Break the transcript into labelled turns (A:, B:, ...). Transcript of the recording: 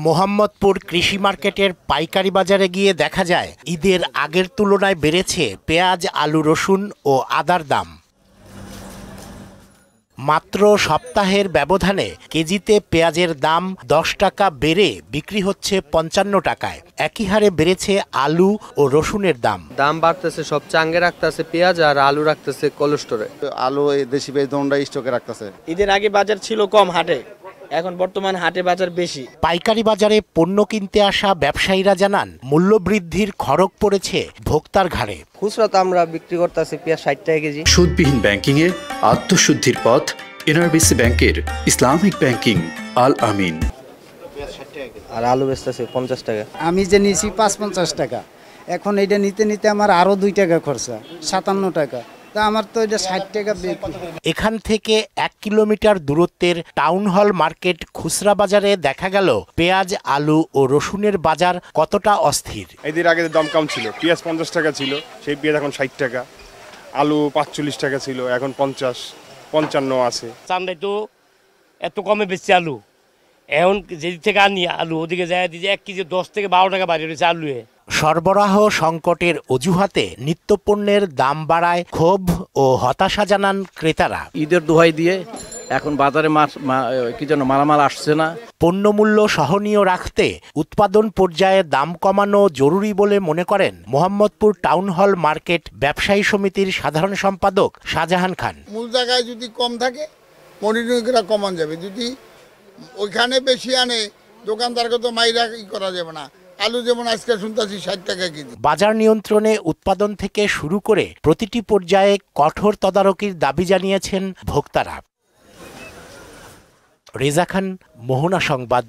A: মোহাম্মদপুর কৃষি মার্কেটের পাইকারি বাজারে গিয়ে দেখা যায় ঈদের আগের তুলনায় বেড়েছে পেঁয়াজ, আলু, রসুন ও আদার দাম। মাত্র সপ্তাহের ব্যবধানে কেজিতে পেঁয়াজের দাম 10 টাকা বেড়ে বিক্রি হচ্ছে 55 টাকায়। একই হারে বেড়েছে আলু ও রসুনের দাম।
B: দাম বাড়তেছে, সব চাঙ্গে রাখতেছে পেঁয়াজ আর আলু রাখতেছে কোল্ড স্টোরে।
C: আলু দেশি পেঁয়াজ দোনটা স্টকে রাখতেছে।
D: ঈদের আগে বাজার ছিল কম হাটে, এখন বর্তমান হাটে বাজার বেশি।
A: পাইকারি বাজারে পণ্য কিনতে আসা ব্যবসায়ীরা জানান মূল্যবৃদ্ধির খড়গ পড়েছে ভোক্তার ঘাড়ে।
B: খুচরা তো আমরা বিক্রি করতেছি পেঁয়াজ 60 টাকা কেজি।
E: সুদবিহীন ব্যাংকিং এর আত্মশুদ্ধির পথ এনআরবিসি ব্যাংকের ইসলামিক ব্যাংকিং আল আমিন।
B: আর আলু বেচতেছে 50 টাকা।
F: আমি যে নিয়েছি 55 টাকা, এখন এটা নিতে নিতে আমার আরো 2 টাকা খরচা, 57 টাকা। আমার তো এটা 60 টাকা বিক্রি।
A: এখান থেকে 1 কিলোমিটার দূরত্বের টাউন হল মার্কেট খুচরা বাজারে দেখা গেল পেঁয়াজ, আলু ও রসুনের বাজার কতটা অস্থির।
G: এদের আগে দাম কম ছিল, পেঁয়াজ 50 টাকা ছিল, সেই পেঁয়াজ এখন 60 টাকা। আলু 45 টাকা ছিল, এখন 50, 55 আছে।
H: চান্দাই তো এত কমে বেচছে আলু, এখন যেদিক থেকে আনি আলু ওদিকে যায় দিচ্ছে 1 কেজি 10 থেকে 12 টাকা বাড়িয়ে রয়েছে আলু।
A: সরবরাহ সংকটের অজুহাতে নিত্যপণ্যের দাম বাড়ায় ক্ষোভ ও হতাশা জানান ক্রেতারা।
D: ঈদের দোহাই দিয়ে এখন বাজারে মালামাল আসছে না।
A: পণ্যমূল্য সহনীয় রাখতে উৎপাদন পর্যায়ে দাম কমানো জরুরি বলে মনে করেন মোহাম্মদপুর টাউন হল মার্কেট ব্যবসায়ী সমিতির সাধারণ সম্পাদক শাহজাহান খান।
I: মূল জায়গায় যদি কম থাকে মনিটরিংটা কমান যাবে, যদি ওইখানে বেশি আনে দোকানদারকে তো মাইরা করা যাবে না। আলু যেমন আজকে শুনতেছি 60 টাকা কেজি।
A: বাজার নিয়ন্ত্রণে উৎপাদন থেকে শুরু করে প্রতিটি পর্যায়ে কঠোর তদারকির দাবি জানিয়েছেন ভোক্তারা। রেজা খান, মোহনা সংবাদ।